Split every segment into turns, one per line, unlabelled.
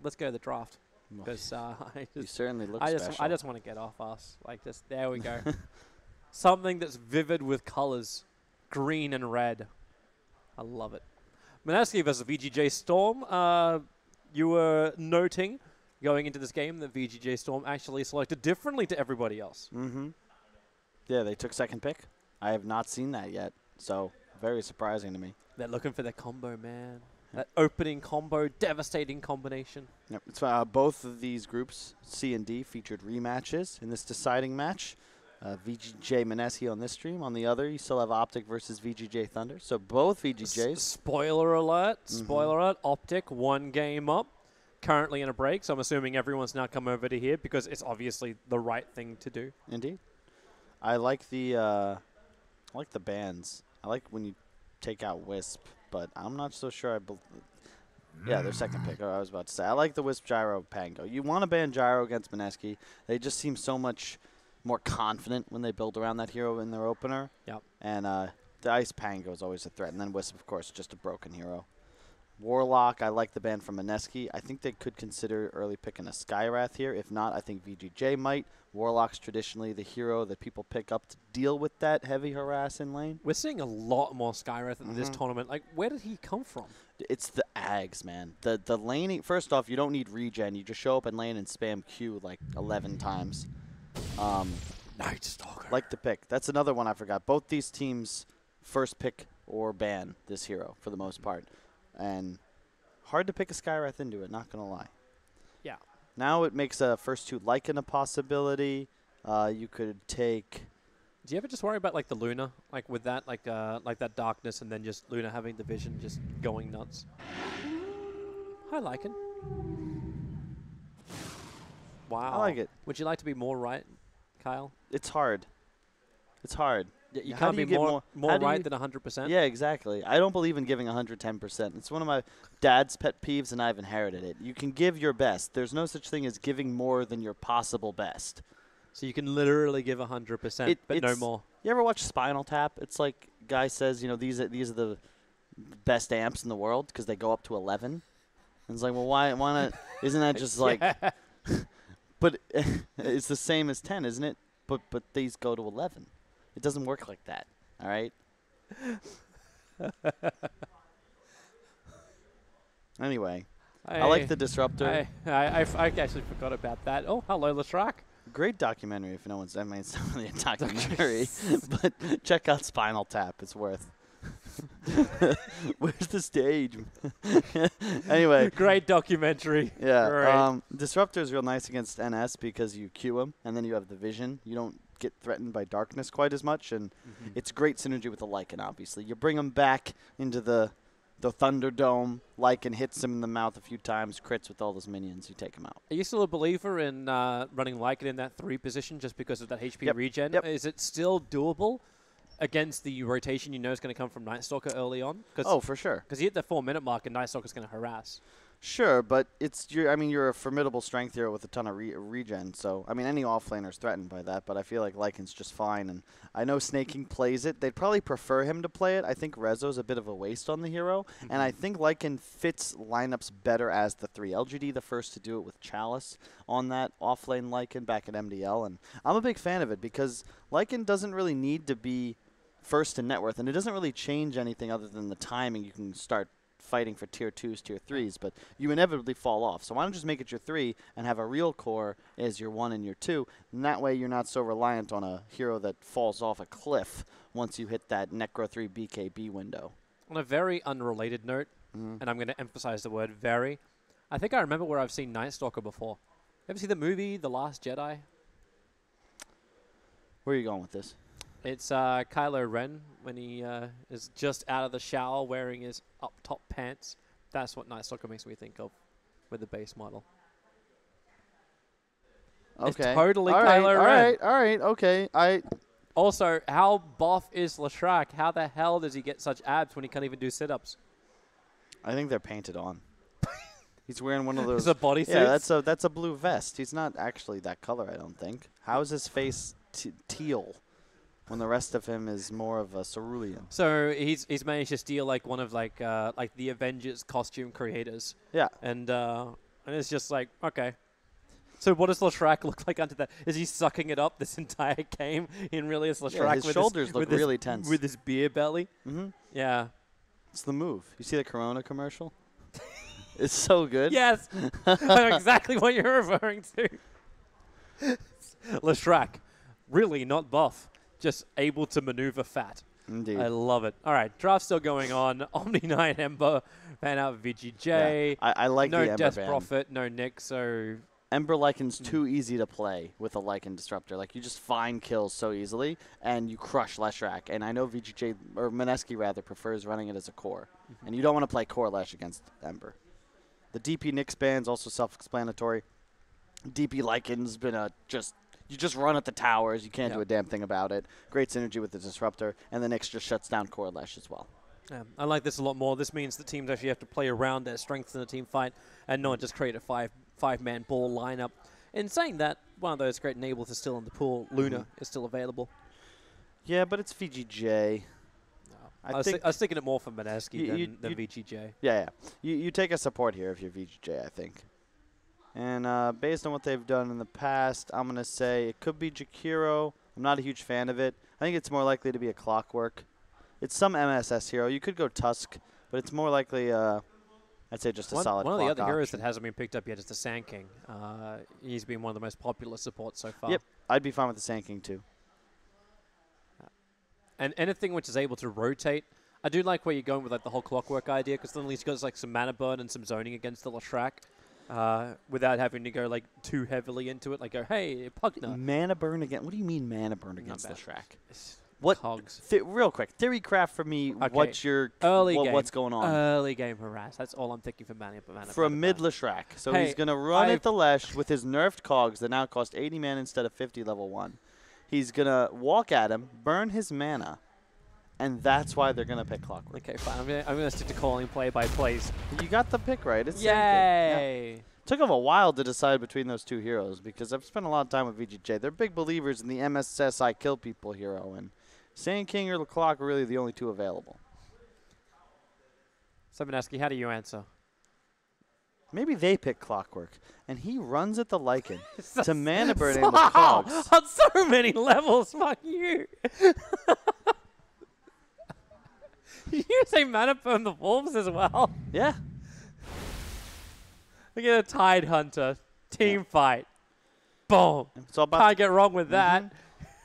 let's go to the draft. Because
you certainly look
I
special.
just want to get off us. Like, just, there we go. Something that's vivid with colors. Green and red. I love it. Mineski versus VGJ.Storm. You were noting going into this game that VGJ.Storm actually selected differently to everybody else.
Mm-hmm. Yeah, they took second pick. I have not seen that yet, so very surprising to me.
They're looking for their combo, man. That opening combo, devastating combination.
Yep. It's, both of these groups, C and D, featured rematches in this deciding match. VGJ Mineski on this stream. On the other, you still have Optic versus VGJ Thunder. So both VGJs.
Spoiler alert. Spoiler alert. Optic, 1 game up. Currently in a break, so I'm assuming everyone's now come over to here because it's obviously the right thing to do.
Indeed. I like the bans. I like when you take out Wisp, but I'm not so sure. Yeah, their second pick. I was about to say. I like the Wisp Gyro Pango. You want to ban Gyro against Mineski. They just seem so much more confident when they build around that hero in their opener.
Yep.
And the Ice Pango is always a threat. And then Wisp, of course, just a broken hero. Warlock, I like the ban from Mineski. I think they could consider early picking a Skywrath here. If not, I think VGJ might. Warlock's traditionally the hero that people pick up to deal with that heavy harass in lane.
We're seeing a lot more Skywrath in this tournament. Like, where did he come from?
It's the Ags, man. The laning, first off, you don't need regen. You just show up in lane and spam Q like 11 times.
Night Stalker.
Like the pick. That's another one I forgot. Both these teams first pick or ban this hero for the most part. And hard to pick a Skywrath into it, not going to lie.
Yeah.
Now it makes a first 2 Lycan a possibility. You could take...
Do you ever just worry about, like, the Luna? Like, with that, like that darkness and then just Luna having the vision just going nuts? Hi, Lycan. Wow.
I like it.
Would you like to be more right, Kyle?
It's hard. It's hard.
You
How
can't
do you
be
get
more
how do
right
you-
than 100%?
Yeah, exactly. I don't believe in giving 110%. It's one of my dad's pet peeves, and I've inherited it. You can give your best. There's no such thing as giving more than your possible best.
So you can literally give 100%, but no more.
You ever watch Spinal Tap? It's like guy says, you know, these are the best amps in the world because they go up to 11. And it's like, well, why not? Isn't that just like? But it's the same as 10, isn't it? But these go to 11. It doesn't work like that. All right. Anyway, I like the Disruptor.
I actually forgot about that. Oh, hello, Lashrak.
Great documentary. If no one's, I mean, it's not really a documentary, but check out Spinal Tap. It's worth. Where's the stage? Anyway,
great documentary.
Yeah. Disruptor is real nice against NS because you Q him and then you have the vision. You don't get threatened by darkness quite as much, and it's great synergy with the Lycan. Obviously, you bring him back into the Thunderdome. Lycan hits him in the mouth a few times, crits with all those minions. You take him out.
Are you still a believer in running Lycan in that 3 position just because of that HP regen?
Yep.
Is it still doable against the rotation you know is going to come from Night Stalker early on?
Oh, for sure.
Because you hit the 4-minute mark and Night Stalker's going to harass.
Sure, but you're a formidable strength hero with a ton of regen. So, I mean, any offlaner is threatened by that, but I feel like Lycan's just fine. And I know Snaking plays it. They'd probably prefer him to play it. I think Rezo's a bit of a waste on the hero. And I think Lycan fits lineups better as the 3. LGD the first to do it with Chalice on that offlane Lycan back at MDL. And I'm a big fan of it because Lycan doesn't really need to be first in net worth. And it doesn't really change anything other than the timing. You can start fighting for tier 2s, tier 3s, but you inevitably fall off. So why don't you just make it your 3 and have a real core as your 1 and your 2, and that way you're not so reliant on a hero that falls off a cliff once you hit that Necro 3 BKB window.
On a very unrelated note, and I'm going to emphasize the word very, I think I remember where I've seen Night Stalker before. Ever see the movie The Last Jedi?
Where are you going with this?
It's Kylo Ren when he is just out of the shower wearing his up-top pants. That's what Night Stalker makes me think of with the base model.
Okay.
It's totally Kylo Ren.
All right, okay.
Also, how buff is Lashrak? How the hell does he get such abs when he can't even do sit-ups?
I think they're painted on. He's wearing one of those.
It's a bodysuit?
Yeah, that's a blue vest. He's not actually that color, I don't think. How is his face teal when the rest of him is more of a cerulean?
So he's managed to steal like one of like the Avengers costume creators.
Yeah.
And And it's just like, okay. So what does Leshrac look like under that? Is he sucking it up this entire game? In really, is Leshrac
Yeah, his shoulders look really tense.
With his beer belly?
Mm-hmm.
Yeah.
It's the move. You see the Corona commercial? It's so good.
Yes. I know exactly what you're referring to. Leshrac, really not buff, just able to maneuver fat.
Indeed.
I love it. All right, draft still going on. Omni Knight Ember, ban out VGJ.
Yeah, I like the
no
Ember
Death
ban.
Prophet, no Nick, so...
Ember Lycan's too easy to play with a Lycan Disruptor. Like, you just find kills so easily, and you crush Leshrac. And I know VGJ, or Mineski rather, prefers running it as a core. And you don't want to play core Lesh against Ember. The DP Nyx ban's also self-explanatory. DP Lycan's been you just run at the towers. You can't do a damn thing about it. Great synergy with the Disruptor. And the Nyx just shuts down core Lesh as well.
Yeah, I like this a lot more. This means that teams actually have to play around their strengths in a team fight and not just create a five-man ball lineup. In saying that, one of those great enablers is still in the pool. Luna is still available.
Yeah, but it's VGJ.
No. I was thinking it more for Mineski than VGJ.
Yeah. You take a support here if you're VGJ, I think. And based on what they've done in the past, I'm going to say it could be Jakiro. I'm not a huge fan of it. I think it's more likely to be a Clockwork. It's some MSS hero. You could go Tusk, but it's more likely, I'd say, just a solid
One of the other
Clock
heroes
option.
that hasn't been picked up yet is the Sand King. He's been one of the most popular supports so far.
Yep, I'd be fine with the Sand King too.
And anything which is able to rotate. I do like where you're going with like the whole Clockwork idea, because then at least goes like some mana burn and some zoning against the Leshrac. Without having to go like too heavily into it, like go, hey, Pugna.
Mana burn again? What do you mean mana burn against Leshrac?
What? Cogs.
Real quick, theory craft for me.
Okay.
What's your
game?
What's going on?
Early game harass. That's all I'm thinking for mana.
For a mid Leshrac, so
hey,
he's gonna run at the Lesh with his nerfed cogs that now cost 80 mana instead of 50 level 1. He's gonna walk at him, burn his mana, and that's why they're gonna pick Clockwork.
Okay, fine. I'm gonna stick to calling play by plays.
You got the pick right. It's
Yay!
Yeah. Took them a while to decide between those two heroes because I've spent a lot of time with VGJ. They're big believers in the MSSI kill people hero, and Sand King or LeClock are really the only two available.
So, Mineski, how do you answer?
Maybe they pick Clockwork, and he runs at the Lycan to mana burn
so
in the cogs.
On so many levels, fuck you. You say mana burn the wolves as well?
Yeah.
Look at a Tide Hunter. Team fight. Boom.
It's all about
Can't get wrong with that.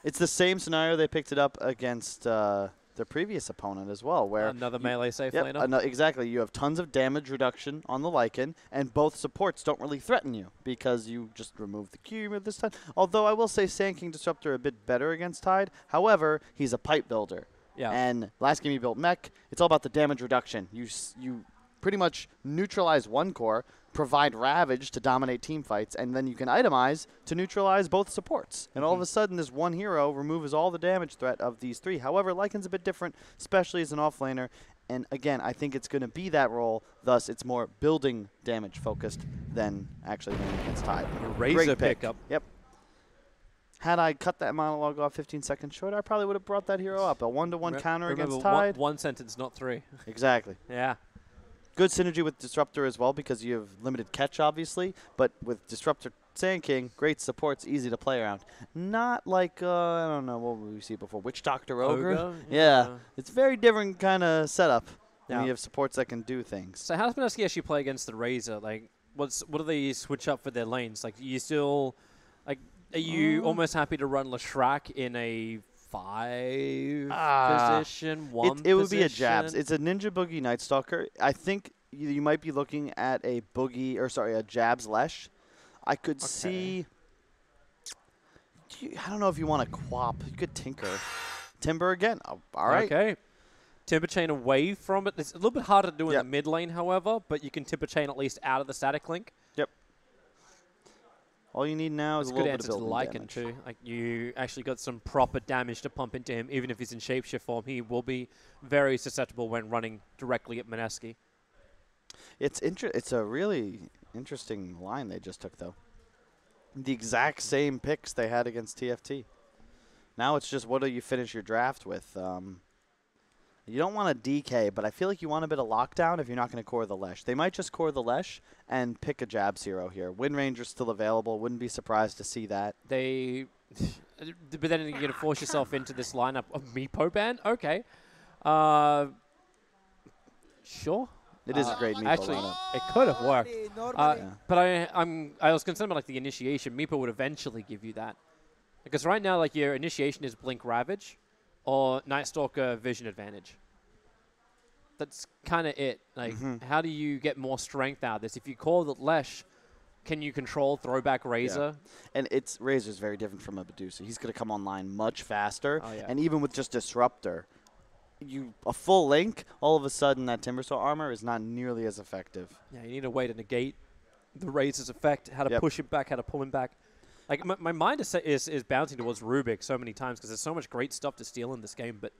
It's the same scenario they picked it up against their previous opponent as well. Where
another melee safe laner.
Exactly. You have tons of damage reduction on the Lycan, and both supports don't really threaten you because you just remove the Q this time. Although I will say Sand King Disruptor a bit better against Tide. However, he's a pipe builder.
Yeah.
And last game you built mech, it's all about the damage reduction. You pretty much neutralize one core, provide Ravage to dominate team fights, and then you can itemize to neutralize both supports. And all of a sudden, this one hero removes all the damage threat of these three. However, Lycan's a bit different, especially as an offlaner. And again, I think it's going to be that role. Thus, it's more building damage focused than actually winning against Tide.
Razor pickup.
Yep. Had I cut that monologue off 15 seconds short, I probably would have brought that hero up. A 1-to-1 counter against Tide.
One sentence, not three.
Exactly.
Yeah.
Good synergy with Disruptor as well because you have limited catch, obviously. But with Disruptor Sand King, great support's easy to play around. Not like, I don't know, what we see before? Witch Doctor Ogre? Yeah. It's very different kind of setup. Yeah. You have supports that can do things.
So how does Mineski actually play against the Razor? Like, what do they switch up for their lanes? Like, you still, like, are you almost happy to run Leshrac in a 5 position, 1 position?
It would be a Jabs. It's a Ninja Boogie Night Stalker. I think you might be looking at a a Jabs Lesh. I could see. I don't know if you want to Quap. You could Tinker. Timber again. Oh, all right.
Okay. Timber Chain away from it. It's a little bit harder to do in the mid lane, however, but you can Timber Chain at least out of the static link.
Yep. All you need now is a little bit of building
Lycan
damage.
too. Like, you actually got some proper damage to pump into him. Even if he's in shapeshift form, he will be very susceptible when running directly at Mineski.
It's a really interesting line they just took, though. The exact same picks they had against TFT. Now it's just what do you finish your draft with? You don't want a DK, but I feel like you want a bit of lockdown if you're not going to core the Lesh. They might just core the Lesh and pick a Jabs hero here. Wind Ranger's still available. Wouldn't be surprised to see that.
But then you're going to force yourself into this lineup of Meepo ban? Okay. Sure.
It is a great Meepo
actually,
lineup.
it could have worked.
Yeah.
But I was concerned about like the initiation. Meepo would eventually give you that. Because right now, like, your initiation is Blink Ravage or Night Stalker Vision Advantage. That's kind of it. Like, how do you get more strength out of this? If you call the Lesh, can you control Throwback Razor?
Yeah. And Razor's very different from a Medusa. He's going to come online much faster.
Oh, yeah.
And even with just Disruptor, a full link, all of a sudden that Timbersaw armor is not nearly as effective.
Yeah, you need a way to negate the Razor's effect, how to push him back, how to pull him back. Like, my mind is bouncing towards Rubik so many times because there's so much great stuff to steal in this game, but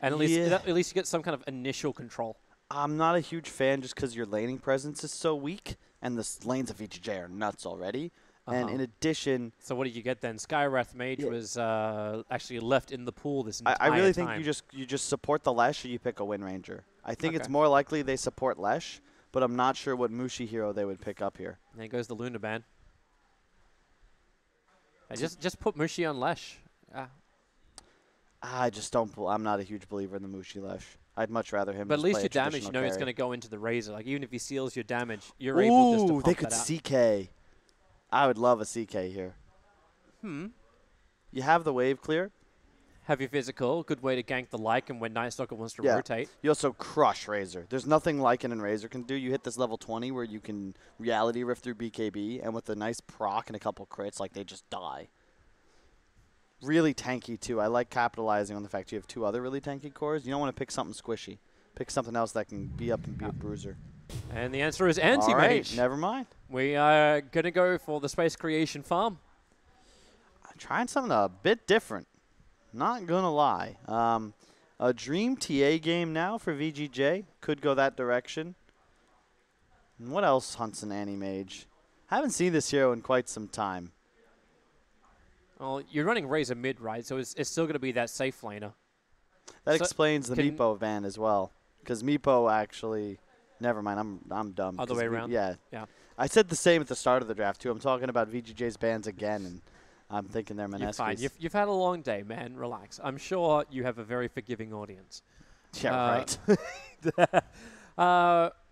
at least you get some kind of initial control.
I'm not a huge fan just because your laning presence is so weak, and the lanes of VGJ are nuts already. And in addition...
So what did you get then? Skywrath Mage was actually left in the pool this entire time.
I really think you just support the Lesh or you pick a Wind Ranger. I think it's more likely they support Lesh, but I'm not sure what Mushi hero they would pick up here.
There goes the Luna ban. Just put Mushi on Lesh.
I just don't. I'm not a huge believer in the Mushi Lesh. I'd much rather him.
But at
just
least
play
your
a
damage, you know,
traditional
it's going
carry.
to go into the Razor. Like, even if he seals your damage, you're able just to pump
they could
that out.
CK. I would love a CK here. You have the wave clear.
Have your physical. Good way to gank the Lycan when Night Stalker wants to rotate.
You also crush Razor. There's nothing Lycan and Razor can do. You hit this level 20 where you can Reality Rift through BKB, and with a nice proc and a couple crits, like, they just die. Really tanky, too. I like capitalizing on the fact you have two other really tanky cores. You don't want to pick something squishy. Pick something else that can be up and be a bruiser.
And the answer is Anti-Mage.
All right, never mind.
We are going to go for the Space Creation Farm.
I'm trying something a bit different. Not going to lie. A Dream TA game now for VGJ. Could go that direction. And what else hunts an Anti-Mage? Haven't seen this hero in quite some time.
Well, you're running Razor mid, right? So it's still going to be that safe laner.
That explains the Meepo ban as well. Because Meepo actually... Never mind, I'm dumb.
Other way around?
Yeah.
Yeah.
I said the same at the start of the draft, too. I'm talking about VGJ's bans again, and I'm thinking they're Mineskis.
You're fine. You've had a long day, man. Relax. I'm sure you have a very forgiving audience.
Yeah,
right.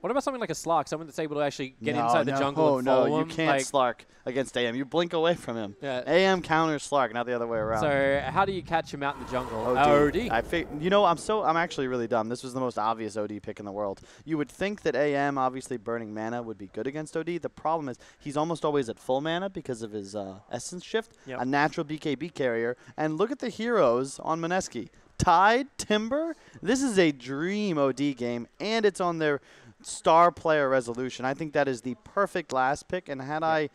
What about something like a Slark? Someone that's able to actually get inside the jungle and follow him?
You can't Slark against AM. You blink away from him.
Yeah.
AM counters Slark, not the other way around.
So how do you catch him out in the jungle?
OD.
OD.
You know, I'm actually really dumb. This was the most obvious OD pick in the world. You would think that AM, obviously burning mana, would be good against OD. The problem is he's almost always at full mana because of his Essence Shift, a natural BKB carrier. And look at the heroes on Mineski. Tide, Timber. This is a dream OD game, and it's on their star player resolution. I think that is the perfect last pick, and had I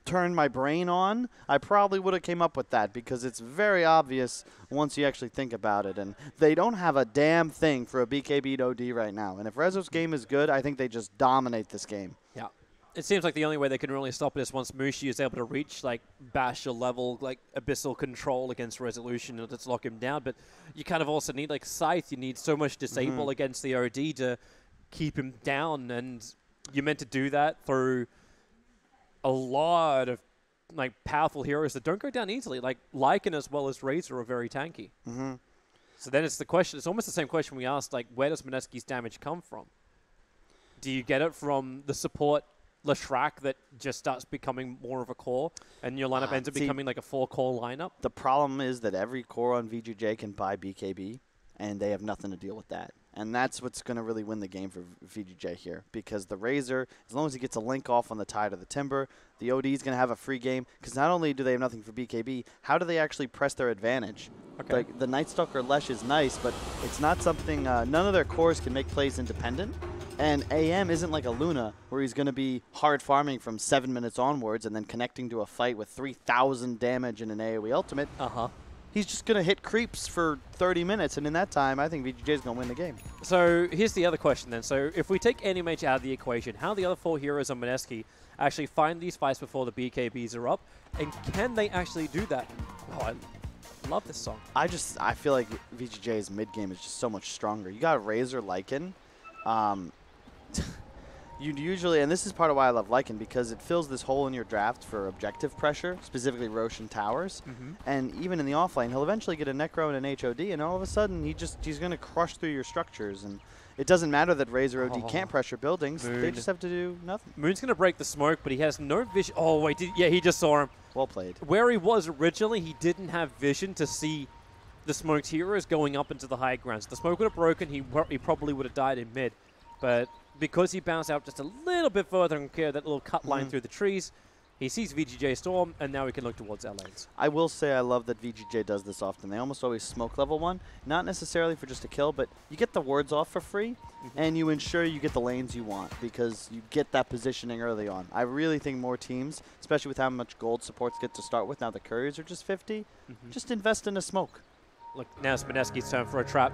turned my brain on, I probably would have came up with that because it's very obvious once you actually think about it. And they don't have a damn thing for a BKB OD right now. And if Rezo's game is good, I think they just dominate this game.
Yeah. It seems like the only way they can really stop it is once Mushi is able to reach like Basher level, like Abyssal control against Resolution and just lock him down. But you kind of also need like Scythe. You need so much disable against the OD to keep him down, and you're meant to do that through a lot of like powerful heroes that don't go down easily. Like Lycan as well as Razor are very tanky. So then it's the question. It's almost the same question we asked. Like, where does Mineski's damage come from? Do you get it from the support Leshrac that just starts becoming more of a core, and your lineup ends up becoming like a 4-core lineup?
The problem is that every core on VGJ can buy BKB, and they have nothing to deal with that. And that's what's going to really win the game for VGJ here, because the Razor, as long as he gets a link off on the Tide of the Timber, the OD is going to have a free game, because not only do they have nothing for BKB, how do they actually press their advantage? Like, the Night Stalker Lesh is nice, but it's not something, none of their cores can make plays independent. And AM isn't like a Luna, where he's going to be hard farming from 7 minutes onwards and then connecting to a fight with 3,000 damage in an AoE ultimate. He's just going to hit creeps for 30 minutes, and in that time, I think VGJ is going to win the game.
So here's the other question then. So if we take Anti-Mage out of the equation, how do the other 4 heroes on Mineski actually find these fights before the BKBs are up? And can they actually do that? Love this song.
I feel like VGJ's mid game is just so much stronger. You got Razor Lycan. You'd usually, and this is part of why I love Lycan, because it fills this hole in your draft for objective pressure, specifically Roshan Towers. And even in the offlane, he'll eventually get a Necro and an HOD, and all of a sudden he's going to crush through your structures. And it doesn't matter that Razor OD can't pressure buildings.
Moon.
They just have to do nothing.
Moon's going to break the smoke, but he has no vision. Oh, wait. Yeah, he just saw him.
Well played.
Where he was originally, he didn't have vision to see the smoked heroes going up into the high grounds. The smoke would have broken. He probably would have died in mid. But because he bounced out just a little bit further and cleared that little cut line through the trees, he sees VGJ.Storm, and now he can look towards our lanes.
I will say I love that VGJ does this often. They almost always smoke level 1, not necessarily for just a kill, but you get the wards off for free, and you ensure you get the lanes you want because you get that positioning early on. I really think more teams, especially with how much gold supports get to start with, now the couriers are just 50, just invest in a smoke.
Look, now it's Mineski's turn for a trap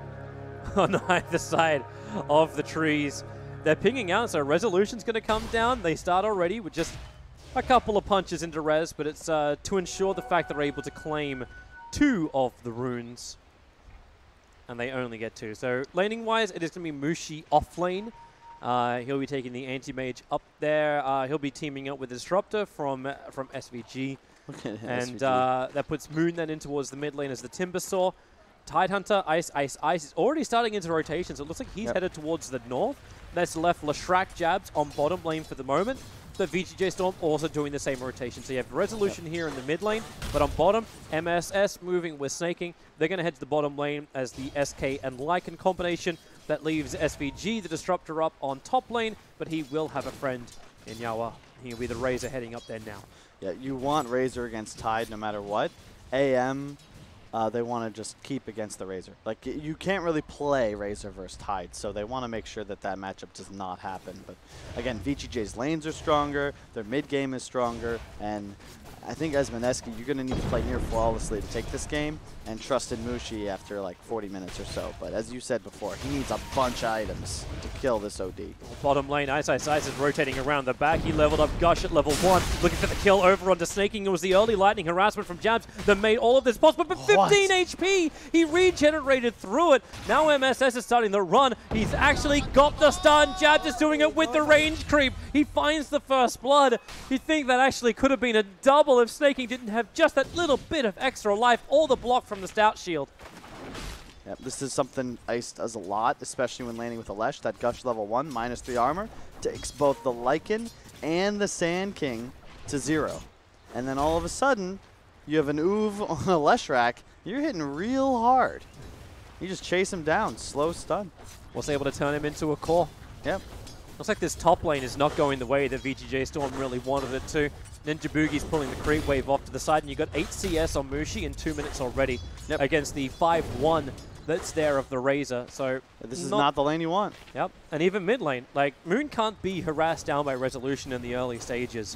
on either side of the trees. They're pinging out, so Resolution's going to come down. They start already with just a couple of punches into res, but it's to ensure the fact they're able to claim 2 of the runes. And they only get 2. So laning-wise, it is going to be Mushi off lane. He'll be taking the anti-mage up there. He'll be teaming up with Disruptor from SVG. And that puts Moon then in towards the mid lane as the Timbersaw. Tidehunter, Ice is already starting into rotation, so it looks like he's headed towards the north. That's left Lashrak Jabs on bottom lane for the moment. The VGJ.Storm also doing the same rotation. So you have Resolution here in the mid lane, but on bottom, MSS moving with Snaking. They're going to head to the bottom lane as the SK and Lycan combination. That leaves SVG, the Disruptor, up on top lane, but he will have a friend in Yawa. He'll be the Razor heading up there now.
Yeah, you want Razor against Tide no matter what. AM, they want to just keep against the Razor. Like, you can't really play Razor versus Tide, so they want to make sure that that matchup does not happen. But again, VGJ's lanes are stronger, their mid game is stronger, and I think as Mineski, you're going to need to play near flawlessly to take this game and trust in Mushi after like 40 minutes or so. But as you said before, he needs a bunch of items to kill this OD.
Bottom lane, Ice is rotating around the back. He leveled up Gush at level 1, looking for the kill over onto Snaking. It was the early lightning harassment from Jabs that made all of this possible, but 15 HP! He regenerated through it. Now MSS is starting the run. He's actually got the stun. Jabs is doing it with the range creep. He finds the first blood. You think that actually could have been a double if Snaking didn't have just that little bit of extra life or the block from the Stout Shield.
Yep, this is something Ice does a lot, especially when landing with a Lesh. That Gush level 1, -3 armor, takes both the Lycan and the Sand King to 0. And then all of a sudden, you have an Oov on a Leshrac. You're hitting real hard. You just chase him down, slow stun.
Was able to turn him into a core.
Yep.
Looks like this top lane is not going the way that VGJ.Storm really wanted it to. Ninja Boogie's pulling the creep wave off to the side, and you got 8 CS on Mushi in 2 minutes already against the 5-1 that's there of the Razor. So
this is not the lane you want.
Yep, and even mid lane, like Moon can't be harassed down by Resolution in the early stages.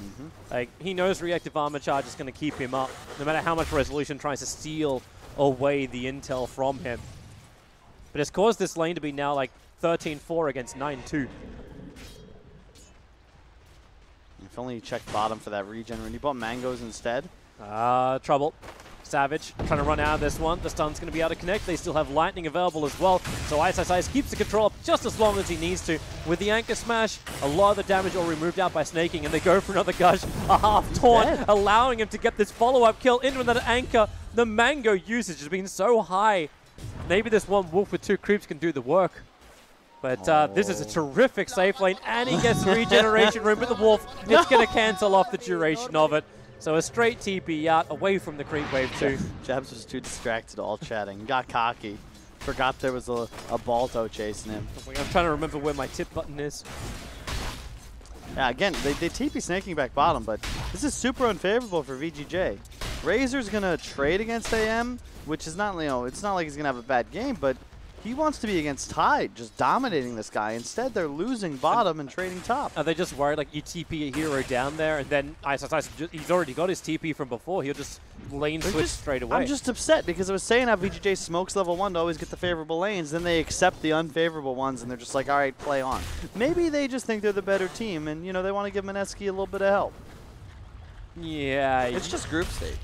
Like he knows reactive armor charge is going to keep him up, no matter how much Resolution tries to steal away the intel from him. But it's caused this lane to be now like 13-4 against 9-2.
If only you checked bottom for that regen when you bought mangoes instead.
Trouble. Savage trying to run out of this one. The stun's going to be able to connect. They still have lightning available as well. So Ice keeps the control up just as long as he needs to. With the anchor smash, a lot of the damage already moved out by Snaking, and they go for another Gush, a half taunt, allowing him to get this follow-up kill into another anchor. The mango usage has been so high. Maybe this one wolf with 2 creeps can do the work. But this is a terrific safe lane, and he gets the regeneration room with the wolf. It's going to cancel off the duration of it. So a straight TP out, away from the creep wave too.
Jabs was too distracted, all chatting. Got cocky. Forgot there was a Balto chasing him.
I'm trying to remember where my tip button is.
Yeah, again, they TP Snaking back bottom, but this is super unfavorable for VGJ. Razor's going to trade against AM, which is not, it's not like he's going to have a bad game, but he wants to be against Tide, just dominating this guy. Instead, they're losing bottom and trading top.
Are they just worried, like, you TP a hero down there, and then he's already got his TP from before. He'll just lane switch straight away.
I'm just upset because I was saying how VGJ smokes level 1 to always get the favorable lanes. Then they accept the unfavorable ones, and they're just like, all right, play on. Maybe they just think they're the better team, and, they want to give Mineski a little bit of help.
Yeah.
It's just group stage.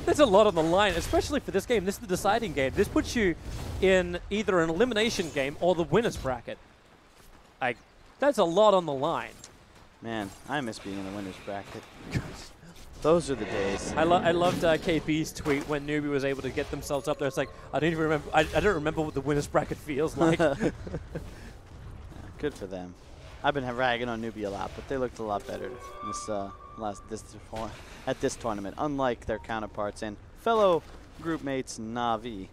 There's a lot on the line, especially for this game. This is the deciding game. This puts you in either an elimination game or the winner's bracket. Like, that's a lot on the line.
Man, I miss being in the winner's bracket. Those are the days.
I loved KP's tweet when Newbie was able to get themselves up there. It's like, I don't even remember. I don't remember what the winner's bracket feels like.
Yeah, good for them. I've been ragging on Newbie a lot, but they looked a lot better at this tournament, unlike their counterparts and fellow group mates Na'Vi.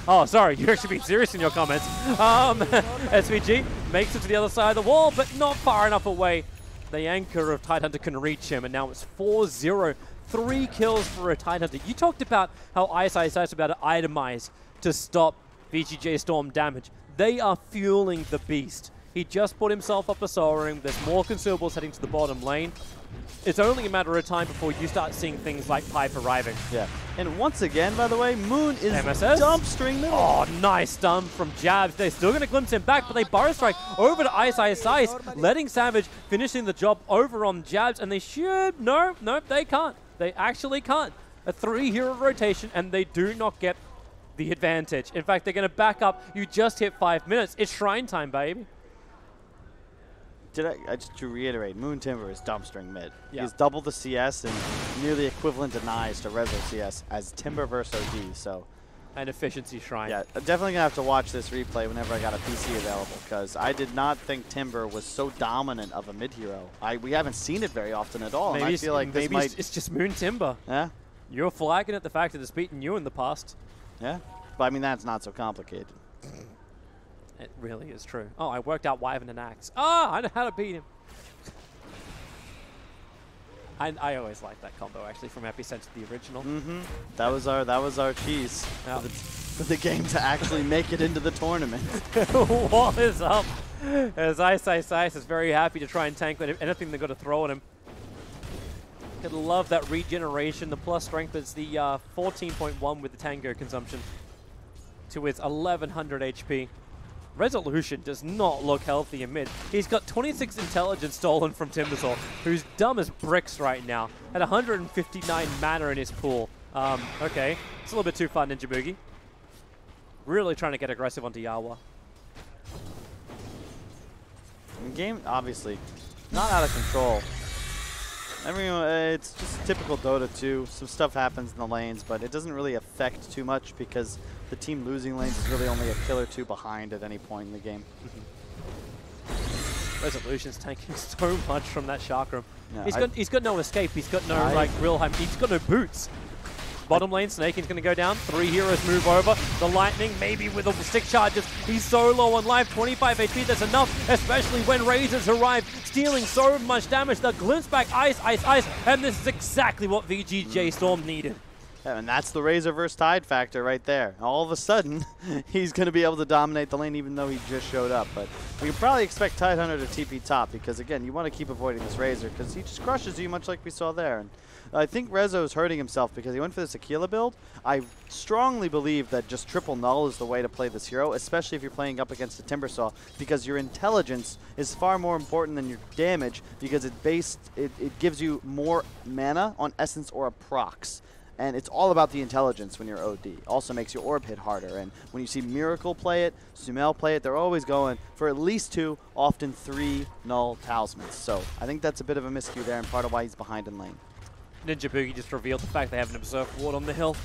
Oh, sorry, you're actually being serious in your comments. SVG makes it to the other side of the wall, but not far enough away. The anchor of Tidehunter can reach him, and now it's 4-0. 3 kills for a Tidehunter. You talked about how Ice is about to itemize to stop VGJ.Storm damage. They are fueling the beast. He just put himself up a soaring. There's more consumables heading to the bottom lane. It's only a matter of time before you start seeing things like Pipe arriving.
Yeah. And once again, by the way, Moon is
MSS?
dumpstering middle.
Oh, nice stun from Jabs. They're still going to glimpse him back, but they burrow strike over to Ice, letting Savage finishing the job over on Jabs, and they should... No, they can't. They actually can't. A 3-hero rotation, and they do not get the advantage. In fact, they're going to back up. You just hit 5 minutes. It's Shrine time, baby.
Just to reiterate, Moon Timber is dumpstering mid.
Yeah.
He's double the CS and nearly equivalent denies to Rezo CS as Timber versus OD. So,
and efficiency Shrine.
Yeah, I'm definitely gonna have to watch this replay whenever I got a PC available, because I did not think Timber was so dominant of a mid hero. We haven't seen it very often at all.
Maybe
and I feel like
maybe it's just Moon Timber.
Yeah.
You're flagging at the fact that it's beaten you in the past.
Yeah, but I mean that's not so complicated.
It really is true. Oh, I worked out Wyvern and Axe. I know how to beat him. I always liked that combo actually from Epicenter, the original.
Mm-hmm. That was our cheese for the game to actually make it into the tournament.
Wall is up as Ice is very happy to try and tank anything they've got to throw at him. Could love that regeneration. The plus strength is the 14.1 with the Tango consumption to its 1100 HP. Resolution does not look healthy in mid. He's got 26 intelligence stolen from Timbersaw, who's dumb as bricks right now, at 159 mana in his pool. Okay, it's a little bit too far, Ninja Boogie. Really trying to get aggressive onto Yawa.
The game, obviously, not out of control. It's just typical Dota 2. Some stuff happens in the lanes, but it doesn't really affect too much because the team losing lanes is really only a kill or two behind at any point in the game.
Resolution's tanking so much from that chakram.
Yeah,
he's got no escape. He's got no real home. He's got no boots. Bottom lane, Snaking's going to go down. 3 heroes move over. The Lightning, maybe with all the stick charges. He's so low on life. 25 HP, that's enough, especially when Razors arrive, stealing so much damage. The glimpse back, Ice, and this is exactly what VGJ.Storm needed.
Yeah, and that's the Razor versus Tide factor right there. All of a sudden, he's going to be able to dominate the lane even though he just showed up. But we can probably expect Tidehunter to TP top because, again, you want to keep avoiding this Razor because he just crushes you much like we saw there. And I think Rezo is hurting himself because he went for this Aquila build. I strongly believe that just triple null is the way to play this hero, especially if you're playing up against a Timbersaw, because your intelligence is far more important than your damage because it gives you more mana on Essence or a procs. And it's all about the intelligence when you're OD. Also makes your orb hit harder. And when you see Miracle play it, Sumail play it, they're always going for at least 2, often 3 null talismans. So I think that's a bit of a miscue there and part of why he's behind in lane.
Ninja Boogie just revealed the fact they have an Observer Ward on the hill.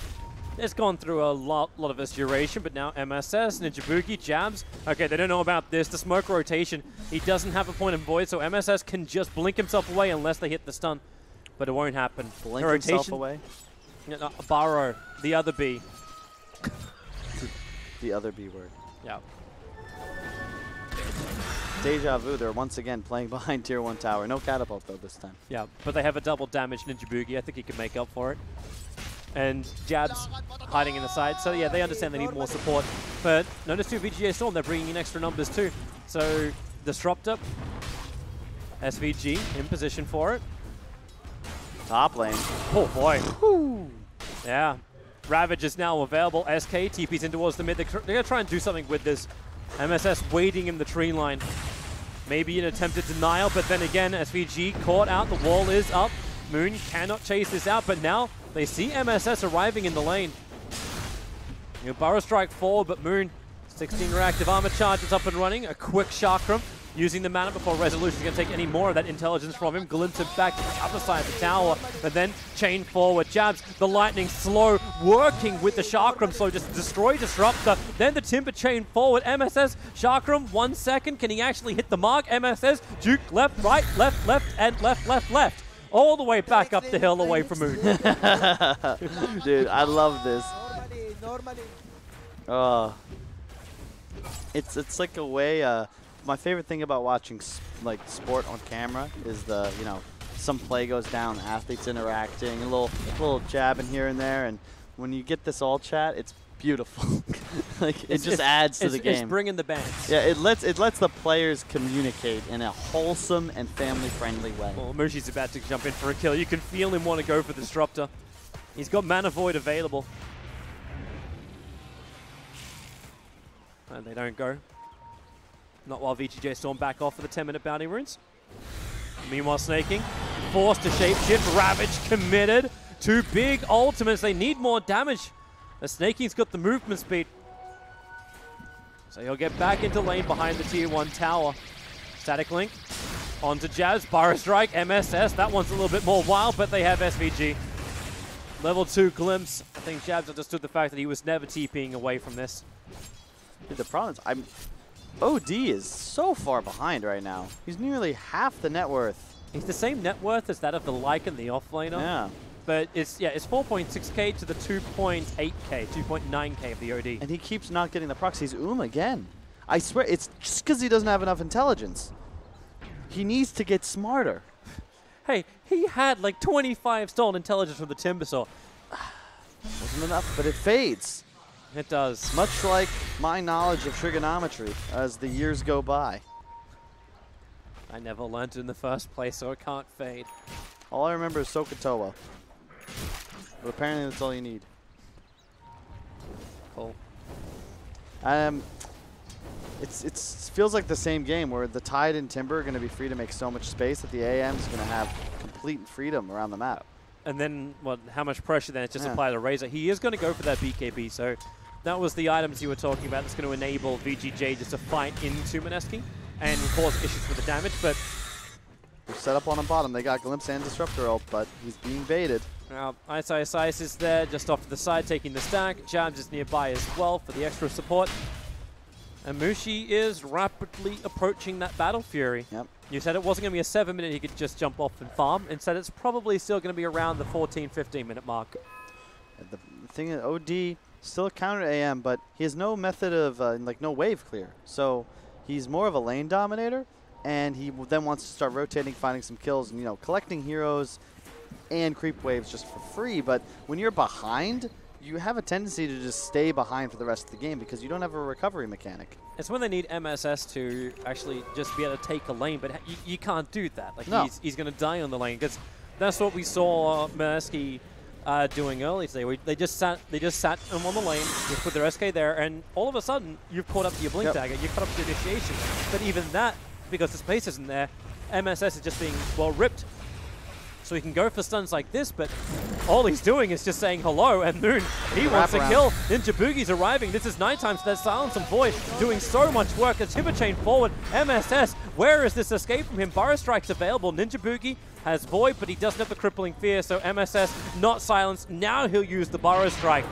It's gone through a lot of its duration, but now MSS, Ninja Boogie, Jabs. Okay, they don't know about this. The smoke rotation, he doesn't have a point in void, so MSS can just blink himself away unless they hit the stun. But it won't happen.
Blink himself away?
No, Barrow, the other B.
The other B word.
Yeah.
Deja vu, they're once again playing behind tier 1 tower. No catapult though this time.
Yeah, but they have a double damage Ninja Boogie. I think he can make up for it. And Jabs hiding in the side. So yeah, they understand they need more support. But notice too, VGJ.Storm, they're bringing in extra numbers too. So Disruptor, SVG in position for it.
Top lane.
Oh boy. Woo. Yeah. Ravage is now available. SK TP's in towards the mid. They're going to try and do something with this. MSS waiting in the tree line. Maybe an attempted denial, but then again, SVG caught out. The wall is up. Moon cannot chase this out, but now They see MSS arriving in the lane. Burrow strike forward, but Moon, 16 reactive armor charges up and running. A quick chakram, using the mana before Resolution's going to take any more of that intelligence from him. Glimpse him back to the other side of the tower, and then chain forward. Jabs, the lightning slow, working with the chakram, so just destroy Disruptor. Then the Timber chain forward. MSS, chakram, 1 second. Can he actually hit the mark? MSS, juke left, right, left, and left. All the way back up the hill away from Moon.
Dude, I love this. It's like a way. My favorite thing about watching like sport on camera is the some play goes down, athletes interacting, a little jabbing here and there, and when you get this all chat, it's beautiful. Like it just adds to the game.
It's bringing the bands.
Yeah, it lets the players communicate in a wholesome and family-friendly way.
Well, Mushi's about to jump in for a kill. You can feel him want to go for the Disruptor. He's got Mana Void available. And they don't go. Not while VGJ.Storm back off for the 10-minute bounty runes. Meanwhile, Snaking, forced to shapeshift. Ravage committed. 2 big ultimates. They need more damage. The Snaking's got the movement speed. So he'll get back into lane behind the tier 1 tower. Static Link onto Jazz. Burrow Strike, MSS. That one's a little bit more wild, but they have SVG. Level 2 Glimpse. I think Jabs understood the fact that he was never TPing away from this.
Dude, the problem is OD is so far behind right now. He's nearly half the net worth.
He's the same net worth as that of the Lycan, the offlaner.
Yeah.
But it's 4.6k to the 2.8k, 2.9k of the OD.
And he keeps not getting the procs. He's again. I swear, it's just because he doesn't have enough intelligence. He needs to get smarter.
Hey, he had like 25 stolen intelligence from the Timbersaw.
Wasn't enough, but it fades.
It does.
Much like my knowledge of trigonometry as the years go by.
I never learned it in the first place, so it can't fade.
All I remember is Sokotoa. But apparently that's all you need.
Cool.
It feels like the same game where the Tide and Timber are going to be free to make so much space that the AM is going to have complete freedom around the map.
And then, how much pressure then? It's just apply to Razor. He is going to go for that BKB, so that was the items you were talking about that's going to enable VGJ just to fight into Mineski and cause issues with the damage, but
they're set up on the bottom. They got Glimpse and Disruptor ult, but he's being baited.
Now, Ice is there, just off to the side, taking the stack. Jabs is nearby as well for the extra support. And Mushi is rapidly approaching that Battle Fury.
Yep.
You said it wasn't going to be a 7-minute he could just jump off and farm. Instead, it's probably still going to be around the 14, 15-minute mark.
The thing is, OD still a counter AM, but he has no method of, no wave clear. So he's more of a lane dominator, and he then wants to start rotating, finding some kills, and, collecting heroes and creep waves just for free. But when you're behind, you have a tendency to just stay behind for the rest of the game because you don't have a recovery mechanic.
It's when they need MSS to actually just be able to take a lane, but you can't do that. Like
no.
He's going to die on the lane because that's what we saw Mineski doing early today. They just sat him on the lane, you put their SK there, and all of a sudden you've caught up to your Blink Dagger, you've caught up to your initiation. But even that, because the space isn't there, MSS is just being ripped. So he can go for stuns like this, but all he's doing is just saying hello, and Moon, he wants to kill. Ninja Boogie's arriving. This is nighttime, so there's Silence and Void doing so much work. A Timber chain forward. MSS, where is this escape from him? Burrow Strike's available. Ninja Boogie has Void, but he doesn't have the Crippling Fear, so MSS not silenced. Now he'll use the Burrow Strike.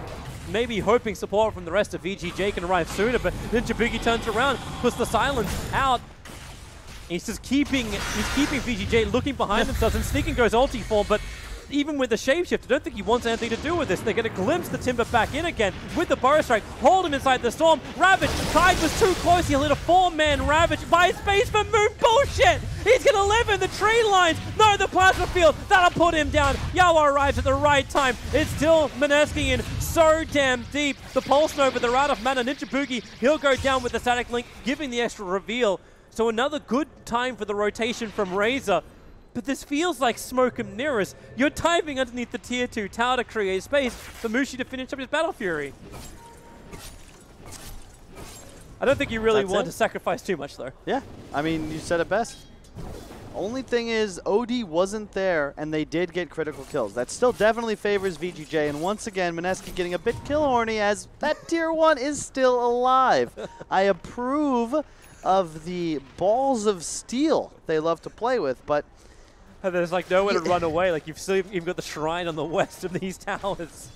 Maybe hoping support from the rest of VGJ can arrive sooner, but Ninja Boogie turns around, puts the Silence out. He's just keeping VGJ looking behind themselves, and Sneaking goes ulti form, but even with the shapeshift, I don't think he wants anything to do with this. They're going to glimpse the Timber back in again with the Burrow Strike, hold him inside the Storm. Ravage, Tide was too close, he'll hit a 4-man Ravage by space for Moon. Bullshit! He's going to live in the tree lines. No, the Plasma Field, that'll put him down. Yawa arrives at the right time. It's still Mineski in so damn deep. The Pulse Nova, they're out of mana. Ninja Boogie, he'll go down with the Static Link, giving the extra reveal. So another good time for the rotation from Razor. But this feels like smoke and mirrors. You're timing underneath the tier 2 tower to create space for Mushi to finish up his Battle Fury. I don't think you really want to sacrifice too much, though.
Yeah, I mean, you said it best. Only thing is, OD wasn't there, and they did get critical kills. That still definitely favors VGJ, and once again, Mineski getting a bit kill horny as that tier 1 is still alive. I approve of the balls of steel they love to play with, but...
And there's like nowhere to run away. Like you've still even got the shrine on the west of these towers.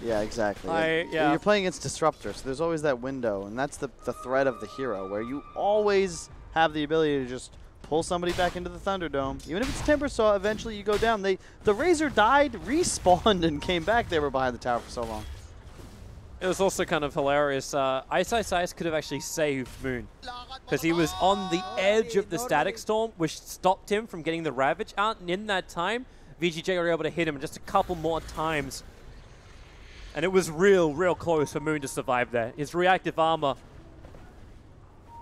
Yeah, exactly.
Yeah.
You're playing against Disruptor, so there's always that window, and that's the threat of the hero, where you always have the ability to just pull somebody back into the Thunderdome. Even if it's Timbersaw, eventually you go down. The Razor died, respawned, and came back. They were behind the tower for so long.
It was also kind of hilarious. Ice could have actually saved Moon because he was on the edge of the Static Storm, which stopped him from getting the Ravage out. And in that time, VGJ were able to hit him just a couple more times. And it was real close for Moon to survive there. His reactive armor,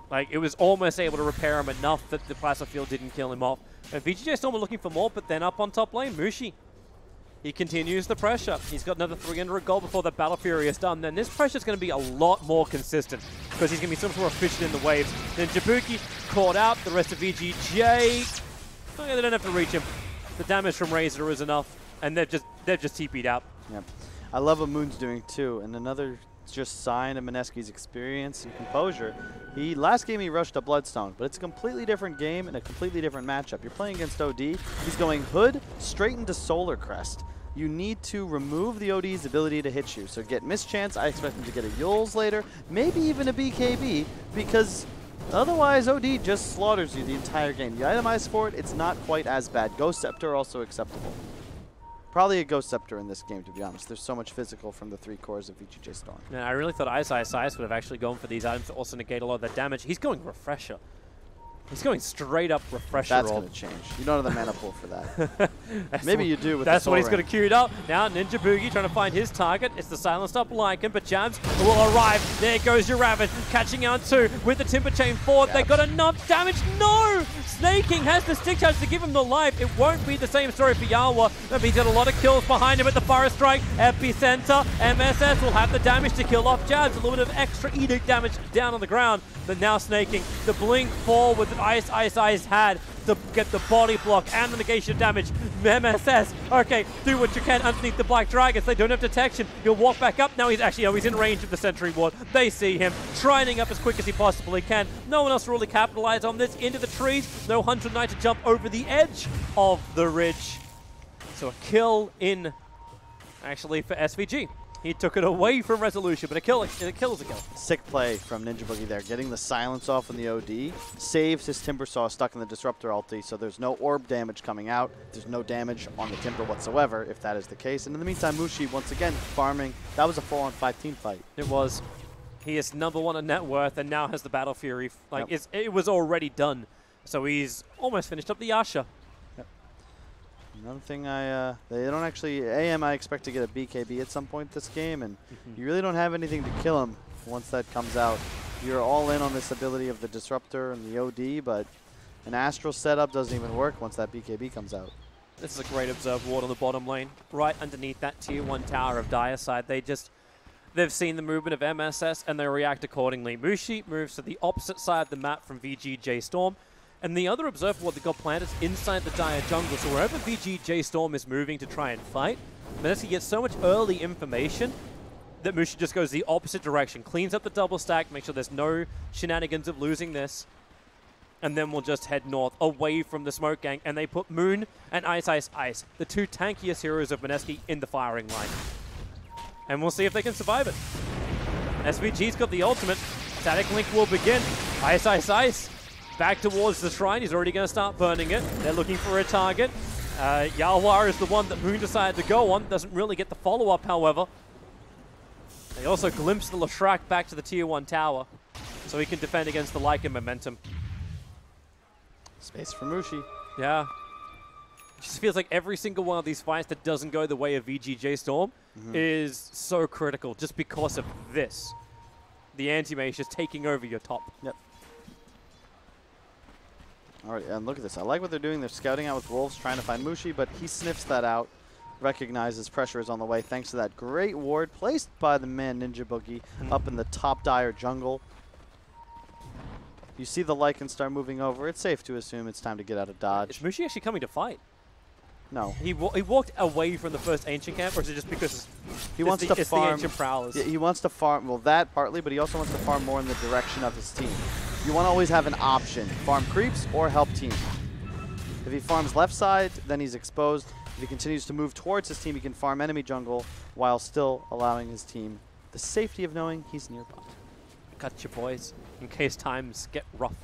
like, it was almost able to repair him enough that the Plasma Field didn't kill him off. And VGJ.Storm were looking for more, but then up on top lane, Mushi. He continues the pressure. He's got another 300 gold before the Battle Fury is done. Then this pressure is going to be a lot more consistent because he's going to be so much more efficient in the waves. Then Jabuki caught out. The rest of VGJ, they don't have to reach him. The damage from Razor is enough, and they've just TP'd out.
Yep. I love what Moon's doing too, and another just sign of Mineski's experience and composure. Last game he rushed a Bloodstone, but it's a completely different game and a completely different matchup. You're playing against OD. He's going Hood straight into Solar Crest. You need to remove the OD's ability to hit you. So get Mischance. I expect him to get a Yules later, maybe even a BKB, because otherwise OD just slaughters you the entire game. You itemize for it, it's not quite as bad. Ghost Scepter also acceptable. Probably a Ghost Scepter in this game, to be honest. There's so much physical from the 3 cores of VGJ.Storm.
Yeah, I really thought Ice would have actually gone for these items to also negate a lot of that damage. He's going Refresher. He's going straight up Refresher.
That's going to change. You don't have the mana pool for that. Maybe you do with
that's
the
what he's got to queued up. Now Ninja Boogie trying to find his target. It's the silenced up Lycan, but Jabs will arrive. There goes your Raven, catching out two with the Timber Chain forward. They got enough damage. No! Snaking has the stick charge to give him the life. It won't be the same story for Yawa. He's got a lot of kills behind him at the Forest Strike. Epicenter. MSS will have the damage to kill off Jabs. A little bit of extra edict damage down on the ground. But now Snaking. The blink forward that Ice had to get the body block and the negation damage. MSS, okay, do what you can underneath the Black Dragons. They don't have detection. He'll walk back up. Now he's actually, he's in range of the Sentry Ward. They see him, trining up as quick as he possibly can. No one else really capitalized on this. Into the trees. No Hunter Knight to jump over the edge of the ridge. So a kill actually for SVG. He took it away from Resolution, but a kill is a kill.
Sick play from Ninja Boogie there. Getting the silence off on the OD saves his Timbersaw stuck in the Disruptor ulti, so there's no orb damage coming out. There's no damage on the Timber whatsoever, if that is the case. And in the meantime, Mushi, once again, farming. That was a 4-on-5 team fight.
It was. He is #1 on net worth and now has the Battle Fury. Like, it was already done. So he's almost finished up the Yasha.
Another thing they don't actually, AM I expect to get a BKB at some point this game, and you really don't have anything to kill him once that comes out. You're all in on this ability of the Disruptor and the OD, but an Astral setup doesn't even work once that BKB comes out.
This is a great Observe Ward on the bottom lane, right underneath that Tier 1 tower of Direside. They've seen the movement of MSS and they react accordingly. Mushi moves to the opposite side of the map from VGJ.Storm. And the other Observer Ward that got planted is inside the Dire jungle. So wherever VGJ.Storm is moving to try and fight, Mineski gets so much early information that Mushi just goes the opposite direction. Cleans up the double stack, make sure there's no shenanigans of losing this. And then we'll just head north, away from the smoke gang. And they put Moon and Ice, the two tankiest heroes of Mineski, in the firing line. And we'll see if they can survive it. SVG's got the ultimate. Static Link will begin. Ice. Back towards the shrine. He's already going to start burning it. They're looking for a target. Yawar is the one that Moon decided to go on. Doesn't really get the follow-up, however. They also glimpse the Leshrac back to the Tier 1 tower, so he can defend against the Lycan momentum.
Space for Mushi.
Yeah. It just feels like every single one of these fights that doesn't go the way of VGJ.Storm is so critical just because of this. The anti-mage just taking over your top.
Yep. All right, and look at this. I like what they're doing. They're scouting out with Wolves, trying to find Mushi, but he sniffs that out, recognizes pressure is on the way thanks to that great ward placed by the man Ninja Boogie up in the top Dire jungle. You see the Lycan start moving over. It's safe to assume it's time to get out of dodge.
Is Mushi actually coming to fight?
No.
He walked away from the first Ancient Camp, or is it just because
he wants to farm?
The Ancient Prowlers?
Yeah, he wants to farm, well, that partly, but he also wants to farm more in the direction of his team. You want to always have an option, farm creeps or help team. If he farms left side, then he's exposed. If he continues to move towards his team, he can farm enemy jungle while still allowing his team the safety of knowing he's nearby.
Cut your boys, in case times get rough.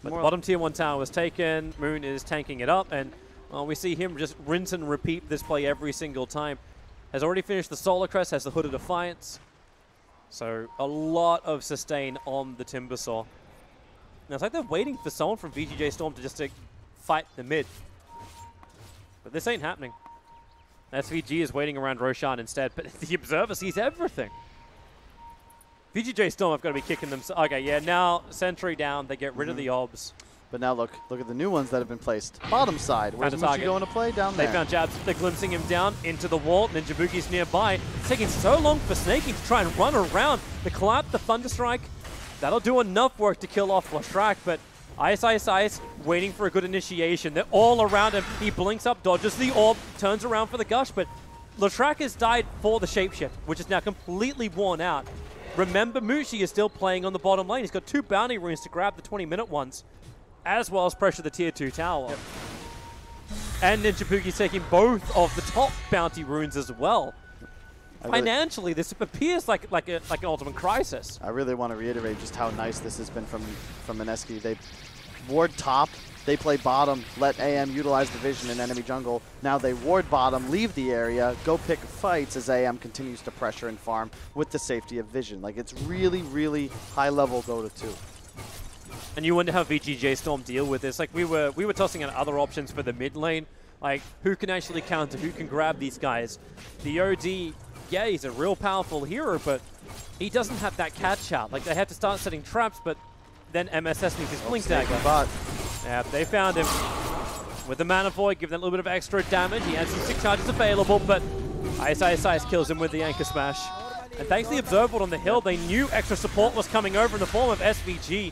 But the
More
bottom tier 1 tower was taken. Moon is tanking it up, and we see him just rinse and repeat this play every single time. Has already finished the Solar Crest, has the Hood of Defiance. So a lot of sustain on the Timbersaw. Now it's like they're waiting for someone from VGJ.Storm to just fight the mid. But this ain't happening. SVG is waiting around Roshan instead, but the Observer sees everything. VGJ.Storm have got to be kicking them. Okay, yeah, now Sentry down, they get rid of the Obs.
But now look at the new ones that have been placed. Bottom side, where's Mushi going to play? Down there.
They found jabs, they're glimpsing him down into the wall. Ninja Boogie's nearby. It's taking so long for Snaking to try and run around. The clap, the Thunderstrike, that'll do enough work to kill off Lashrak, but Ice, waiting for a good initiation. They're all around him. He blinks up, dodges the orb, turns around for the gush, but Lashrak has died for the shapeshift, which is now completely worn out. Remember, Mushi is still playing on the bottom lane. He's got 2 bounty runes to grab the 20-minute ones, as well as pressure the tier 2 tower. Yep. And Ninja Boogie's taking both of the top bounty runes as well. Financially, this appears like an ultimate crisis.
I really want to reiterate just how nice this has been from Mineski. They ward top, they play bottom, let AM utilize the vision in enemy jungle. Now they ward bottom, leave the area, go pick fights as AM continues to pressure and farm with the safety of vision. Like, it's really, really high-level Dota 2.
And you wonder how VGJ.Storm deal with this. Like, we were tossing out other options for the mid lane. Like, who can actually counter, who can grab these guys? The OD, yeah, he's a real powerful hero, but he doesn't have that catch out. Like, they have to start setting traps, but then MSS needs his Blink Dagger. Yeah, they found him with the Mana Void, giving that little bit of extra damage. He has some 6 charges available, but Ice kills him with the Anchor Smash. And thanks to the Observer on the hill, they knew extra support was coming over in the form of SVG.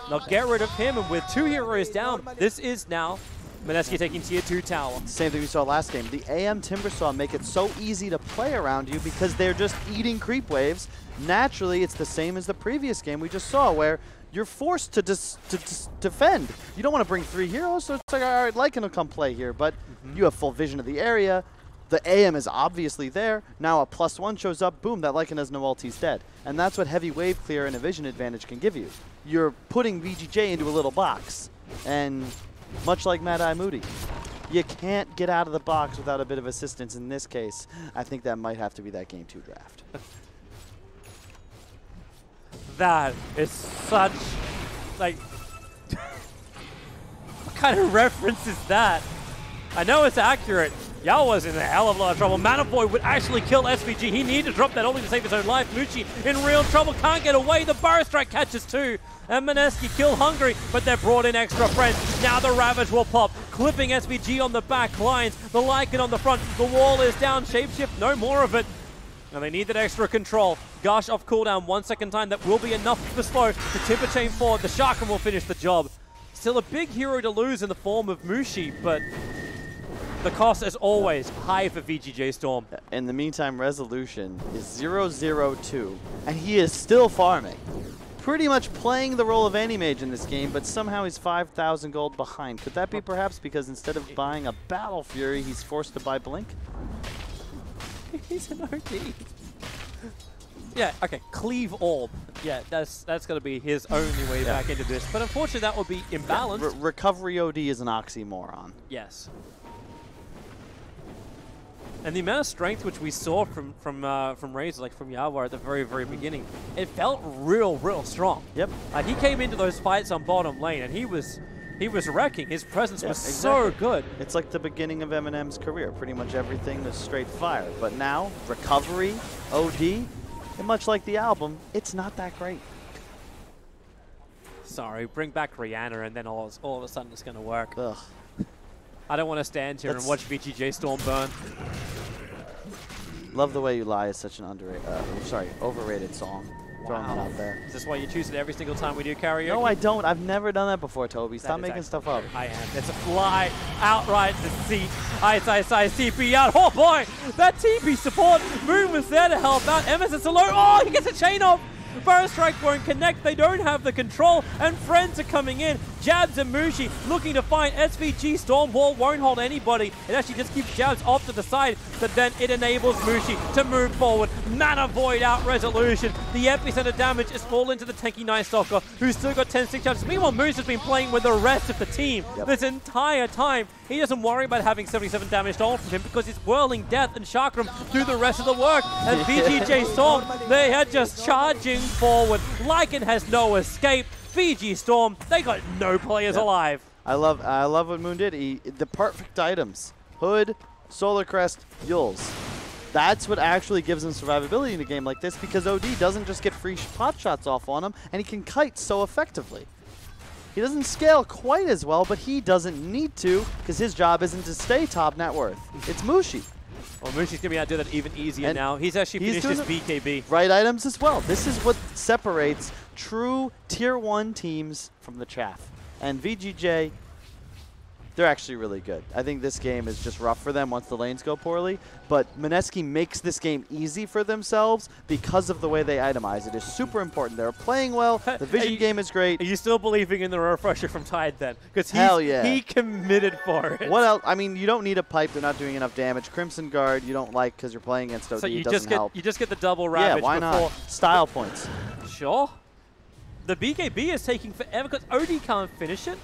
They'll get rid of him, and with 2 heroes down, this is now Mineski taking tier 2 tower.
Same thing we saw last game. The AM Timbersaw make it so easy to play around you because they're just eating creep waves. Naturally, it's the same as the previous game we just saw, where you're forced to defend. You don't want to bring 3 heroes, so it's like, all right, Lycan will come play here, but you have full vision of the area. The AM is obviously there. Now a +1 shows up, boom, that Lycan has no ult, he's dead. And that's what heavy wave clear and a vision advantage can give you. You're putting VGJ into a little box, and much like Mad Eye Moody, you can't get out of the box without a bit of assistance. In this case, I think that might have to be that Game 2 draft.
That is such, like, what kind of reference is that? I know it's accurate. Yawa's in a hell of a lot of trouble. Mana Void would actually kill SVG. He needed to drop that only to save his own life. Mushi in real trouble, can't get away. The Burrow Strike catches 2. And Mineski kill hungry, but they're brought in extra friends. Now the Ravage will pop, clipping SVG on the back lines. The Lycan on the front. The wall is down. Shapeshift, no more of it. And they need that extra control. Gush off cooldown 1 second time. That will be enough for slow. The Timber Chain forward. The Sharkin will finish the job. Still a big hero to lose in the form of Mushi, but the cost, as always, high for VGJ.Storm.
In the meantime, Resolution is 0-0-2, and he is still farming. Pretty much playing the role of Anti-Mage in this game, but somehow he's 5,000 gold behind. Could that be perhaps because instead of buying a Battle Fury, he's forced to buy Blink?
He's an OD. Yeah, okay, Cleave Orb. Yeah, that's going to be his only way back into this. But unfortunately, that will be imbalanced.
Recovery OD is an oxymoron.
Yes. And the amount of strength which we saw from Razor, like from Yawa at the very, very beginning, it felt real strong.
Yep.
He came into those fights on bottom lane, and he was wrecking. His presence was so good.
It's like the beginning of Eminem's career. Pretty much everything was straight fire. But now, recovery, OD, and much like the album, it's not that great.
Sorry, bring back Rihanna, and then all of a sudden it's going to work.
Ugh.
I don't want to stand here and watch VGJ.Storm burn.
Love the Way You Lie is such an overrated song. throwing it out there.
Is this why you choose it every single time we do karaoke?
No, I don't. I've never done that before, Toby. Stop making stuff up.
I am. It's a fly outright deceit. Ice, CP out. Oh boy, that TP support. Moon was there to help out. MSS alone. Oh, he gets a chain off. Burst Strike won't connect, they don't have the control, and friends are coming in. Jabs and Mushi looking to find SVG.Storm. Wall won't hold anybody. It actually just keeps Jabs off to the side, but then it enables Mushi to move forward. Mana Void out resolution. The epicenter damage is falling to the tanky Night Stalker, who's still got 10-6 chances. Meanwhile, Moose has been playing with the rest of the team this entire time. He doesn't worry about having 77 damage stolen from him because he's whirling Death and Chakram do the rest of the work. And VGJ.Storm, they are just charging forward. Lycan has no escape. VG.Storm, they got no players alive.
I love what Moon did. The perfect items. Hood, Solar Crest, Yules. That's what actually gives him survivability in a game like this, because OD doesn't just get free pot shots off on him, and he can kite so effectively. He doesn't scale quite as well, but he doesn't need to, because his job isn't to stay top net worth. It's Mushi.
Well, Mushi's going to be able to do that even easier now. He's actually finished his BKB.
Right items as well. This is what separates true Tier 1 teams from the chaff. And VGJ, they're actually really good. I think this game is just rough for them once the lanes go poorly. But Mineski makes this game easy for themselves because of the way they itemize. It is super important. They're playing well. The vision game is great.
Are you still believing in the refresher from Tide then? Because he committed for it.
What else? I mean, you don't need a pipe. They're not doing enough damage. Crimson Guard, you don't like because you're playing against OD.
So you
doesn't help.
You just get the double ravage.
Yeah, why not? Style points.
Sure. The BKB is taking forever because OD can't finish it.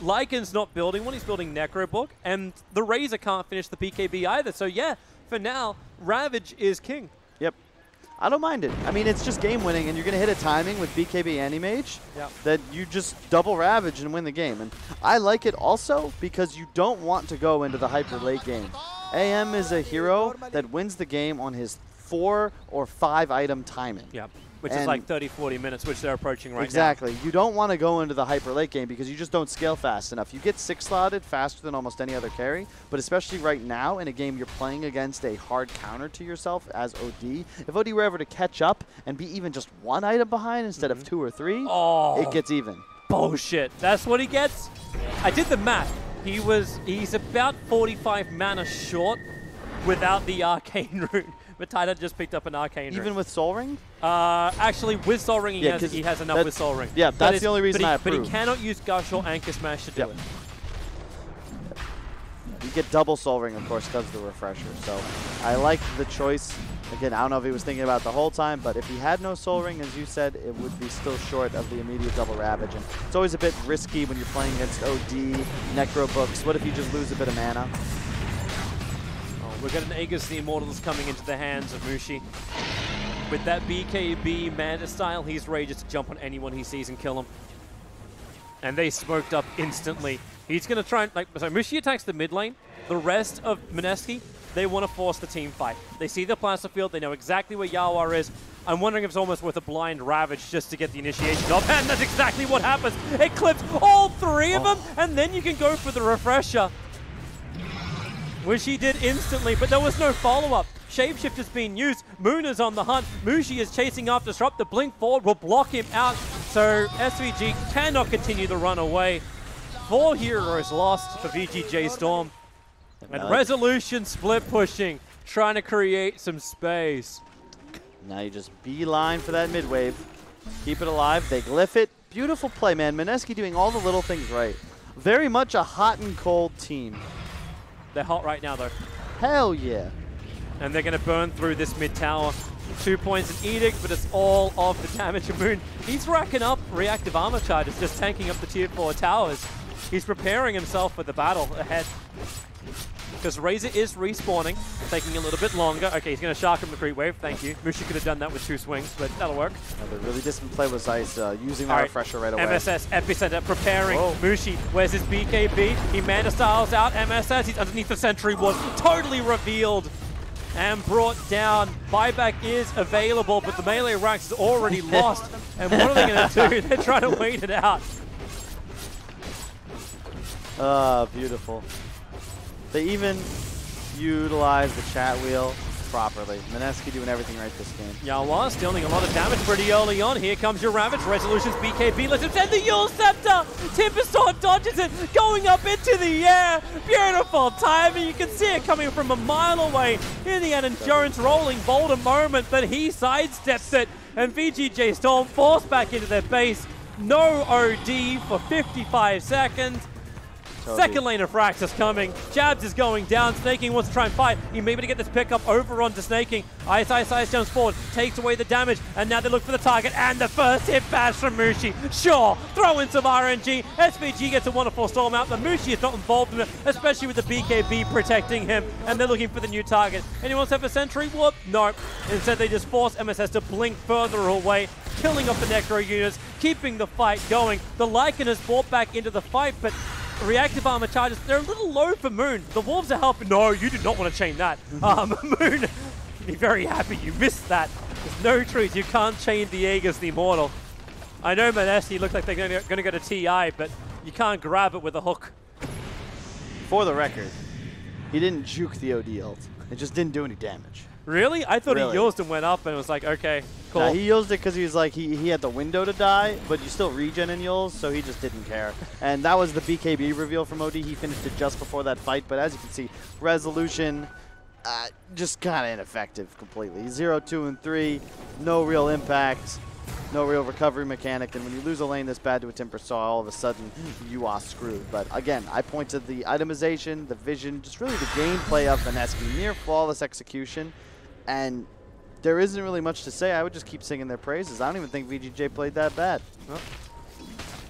Lycan's not building one, he's building Necrobook, and the Razor can't finish the BKB either. So yeah, for now, Ravage is king.
Yep. I don't mind it. I mean, it's just game winning, and you're going to hit a timing with BKB Anti-Mage that you just double Ravage and win the game. And I like it also because you don't want to go into the hyper late game. AM is a hero that wins the game on his 4 or 5 item timing.
Yep. Which is like 30, 40 minutes, which they're approaching right now.
Exactly. You don't want to go into the hyper late game because you just don't scale fast enough. You get 6-slotted faster than almost any other carry, but especially right now in a game you're playing against a hard counter to yourself as OD, if OD were ever to catch up and be even just 1 item behind instead of 2 or 3, it gets even.
Bullshit. That's what he gets? I did the math. He's about 45 mana short without the Arcane Rune. But Tide just picked up an Arcane Ring.
Even with Soul Ring?
Actually, with Soul Ring, he has enough with Soul Ring.
Yeah, that's the only reason I approve.
But he cannot use Gush or Anchor Smash to do it.
You get double Soul Ring, of course, because of the refresher. So I like the choice. Again, I don't know if he was thinking about it the whole time, but if he had no Soul Ring, as you said, it would be still short of the immediate double Ravage. And it's always a bit risky when you're playing against OD, Necrobooks. What if you just lose a bit of mana?
We've got an Aegis the Immortals coming into the hands of Mushi. With that BKB Manta style, he's ready just to jump on anyone he sees and kill him. And they smoked up instantly. He's going to try and, so Mushi attacks the mid lane. The rest of Mineski, they want to force the team fight. They see the plaster field, they know exactly where Yawar is. I'm wondering if it's almost worth a blind Ravage just to get the initiation off, and that's exactly what happens. It clips all 3 of them, and then you can go for the refresher. Which he did instantly, but there was no follow-up. Shapeshift has been used. Moon is on the hunt. Mushi is chasing after Disrupt. The blink forward will block him out. So SVG cannot continue to run away. 4 heroes lost for VGJ.Storm. And Resolution split pushing, trying to create some space.
Now you just beeline for that mid wave. Keep it alive. They glyph it. Beautiful play, man. Mineski doing all the little things right. Very much a hot and cold team.
They're hot right now, though.
Hell yeah.
And they're going to burn through this mid tower. 2 points in Edict, but it's all of the damage of Moon. He's racking up reactive armor charges, just tanking up the tier 4 towers. He's preparing himself for the battle ahead. Because Razor is respawning, taking a little bit longer. Okay, he's going to shark him the creep wave. Thank you. Mushi could have done that with 2 swings, but that'll work.
The really distant play was Ice using that refresher right away.
MSS, Epicenter, preparing. Whoa. Mushi, where's his BKB? He Mana Styles out. MSS, he's underneath the Sentry Ward. Totally revealed and brought down. Buyback is available, but the melee ranks is already lost. And what are they going to do? They're trying to wait it out.
Beautiful. They even utilize the chat wheel properly. Mineski doing everything right this game.
Yawa dealing a lot of damage pretty early on. Here comes your Ravage. Resolution's BKB. Let's send the Yule Scepter. Timberstorm dodges it, going up into the air. Beautiful timing. You can see it coming from a mile away. In the end, Endurance rolling boulder moment, but he sidesteps it. And VGJ.Storm forced back into their base. No OD for 55 seconds. Second lane of Fraxus coming. Jabs is going down. Snaking wants to try and fight. He may be able to get this pickup over onto Snaking. Ice jumps forward, takes away the damage, and now they look for the target. And the first hit bash from Mushi. Sure, throw in some RNG. SVG gets a wonderful storm out, but Mushi is not involved in it, especially with the BKB protecting him. And they're looking for the new target. Anyone have a sentry? Whoop, nope. Instead, they just force MSS to blink further away, killing off the Necro units, keeping the fight going. The Lycan is brought back into the fight, but reactive armor charges, they're a little low for Moon. The Wolves are helping. No, you do not want to chain that. Moon, you'd be very happy you missed that. There's no truth. You can't chain the Aegis, the Immortal. I know Mineski looks like they're going to go to TI, but you can't grab it with a hook.
For the record, he didn't juke the OD ult. It just didn't do any damage.
Really? I thought he used and went up and was like, okay, cool.
Nah, he used it because he was like, he had the window to die, but you still regen in Yules, so he just didn't care. And that was the BKB reveal from OD. He finished it just before that fight, but as you can see, Resolution just kind of ineffective completely. 0, 2, and 3, no real impact, no real recovery mechanic, and when you lose a lane this bad to a Timbersaw, all of a sudden you are screwed. But again, I point to the itemization, the vision, just really the gameplay of Mineski, near flawless execution. And there isn't really much to say. I would just keep singing their praises. I don't even think VGJ played that bad.
Oh.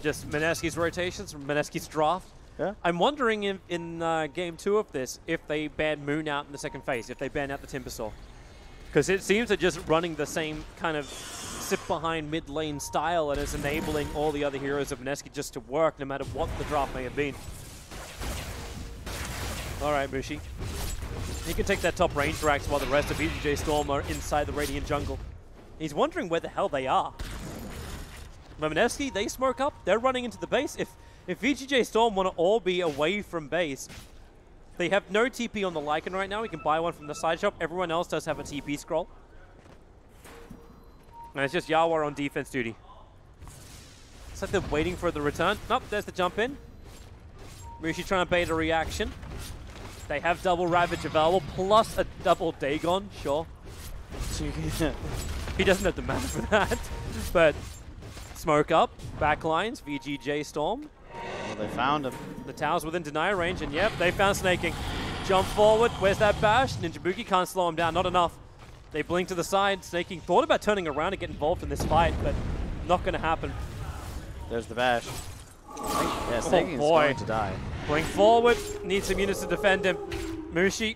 Just Mineski's rotations, Mineski's draft.
Yeah.
I'm wondering in game 2 of this if they ban Moon out in the second phase, if they ban out the Timbersaw. Because it seems they're just running the same kind of sit behind mid lane style and is enabling all the other heroes of Mineski just to work no matter what the draft may have been. Alright, Mushi. He can take that top range racks while the rest of VGJ.Storm are inside the Radiant jungle. He's wondering where the hell they are. But Mineski, they smoke up. They're running into the base. If VGJ.Storm want to all be away from base, they have no TP on the Lycan right now. We can buy one from the side shop. Everyone else does have a TP scroll. And it's just Yawa on defense duty. It's like they're waiting for the return. Nope, there's the jump in. Mushi trying to bait a reaction. They have double Ravage available, plus a double Dagon, sure. He doesn't have the mana for that. But smoke up, backlines, VGJ.Storm.
Well, they found him.
The tower's within deny range, and yep, they found Snaking. Jump forward, where's that bash? Ninjabuki can't slow him down, not enough. They blink to the side. Snaking thought about turning around and get involved in this fight, but not going to happen.
There's the bash. Yeah, Snaking is going to die.
Blink forward, needs some units to defend him. Mushi,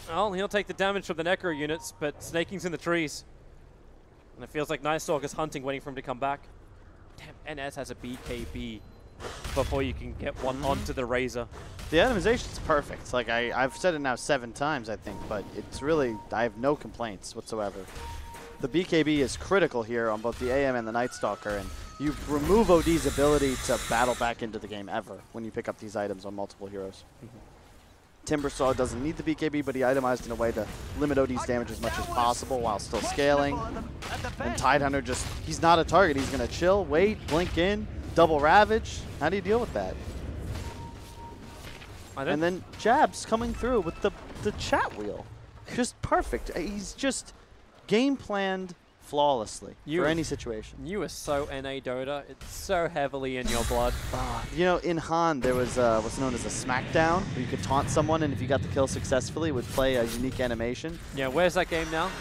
well, he'll take the damage from the Necro units, but Snaking's in the trees. And it feels like Night Stalker's hunting, waiting for him to come back. Damn, NS has a BKB before you can get one onto the Razor.
The itemization's perfect. It's like I've said it now 7 times, I think, but it's really, I have no complaints whatsoever. The BKB is critical here on both the AM and the Night Stalker, and you remove OD's ability to battle back into the game ever when you pick up these items on multiple heroes. Timbersaw doesn't need the BKB, but he itemized in a way to limit OD's damage as much as possible while still scaling. And Tidehunter just, he's not a target. He's going to chill, wait, blink in, double Ravage. How do you deal with that? And then Jabs coming through with the chat wheel. Just perfect. He's just game planned flawlessly for any situation.
You are so NA Dota. It's so heavily in your blood.
You know, in Han, there was what's known as a smackdown, where you could taunt someone, and if you got the kill successfully, it would play a unique animation.
Yeah, where's that game now?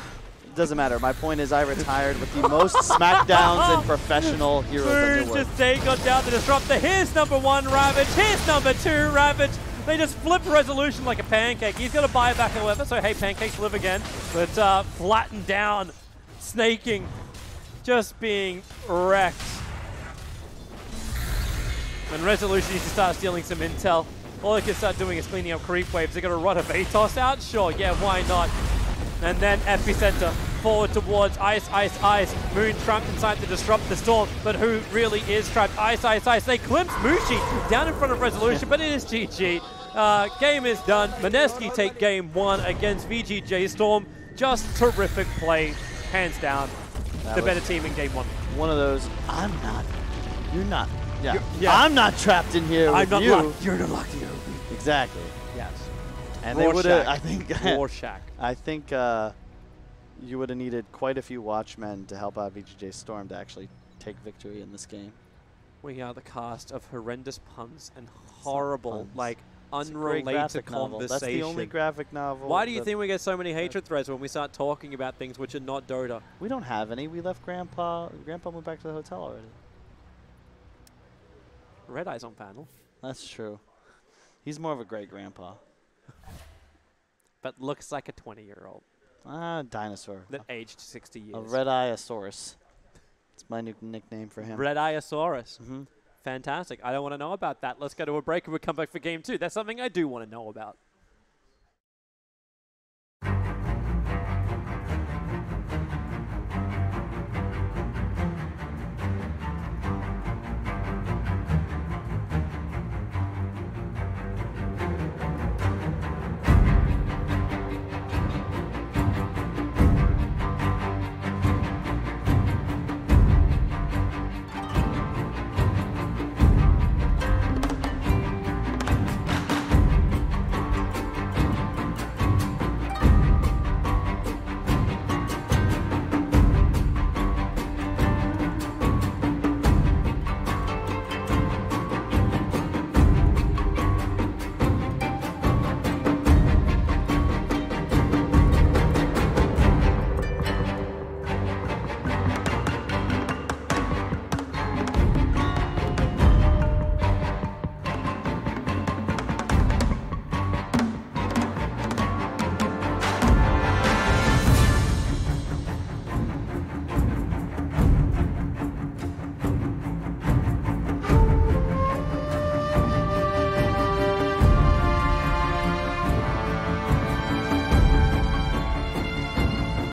It doesn't matter. My point is I retired with the most smackdowns in professional heroes in the world.
Just Dagon down to disruptor. Here's number 1 Ravage. Here's number 2 Ravage. They just flip Resolution like a pancake. He's going to buy back, however, so hey, pancakes live again. But flattened down. Snaking, just being wrecked. When Resolution needs to start stealing some intel, all they can start doing is cleaning up creep waves. They're going to run a Vatos out? Sure, yeah, why not? And then Epicenter forward towards Ice. Moon trapped inside to disrupt the storm, but who really is trapped? Ice. They glimpse Mushi down in front of Resolution, but it is GG. Game is done. Mineski take game 1 against VGJ.Storm. Just terrific play, hands down.
That
The
was
better team in game 1.
one of those. I'm not. You're not. Yeah.
Yeah.
I'm not trapped in here
I'm
with
not
you.
locked. You're not locked.
Exactly.
Yes.
And they would have.
Rorschach.
I think.
Rorschach.
I think you would have needed quite a few Watchmen to help out VGJ.Storm to actually take victory in this game.
We are the cast of horrendous puns and horrible,
puns.
like,
It's a great
unrelated
graphic novel.
conversation.
That's the only graphic novel.
Why do you
that-
think we get so many hatred threads when we start talking about things which are not Dota?
We don't have any. We left Grandpa. Grandpa went back to the hotel already.
Red Eye's on panel,
That's true. He's more of a great grandpa.
but looks like a 20-year-old
Dinosaur.
that aged 60 years.
A red-eye-asaurus. It's my new nickname for him.
Red Eyeosaurus.
Mm-hmm.
Fantastic. I don't want to know about that. Let's go to a break and we'll come back for game 2. That's something I do want to know about.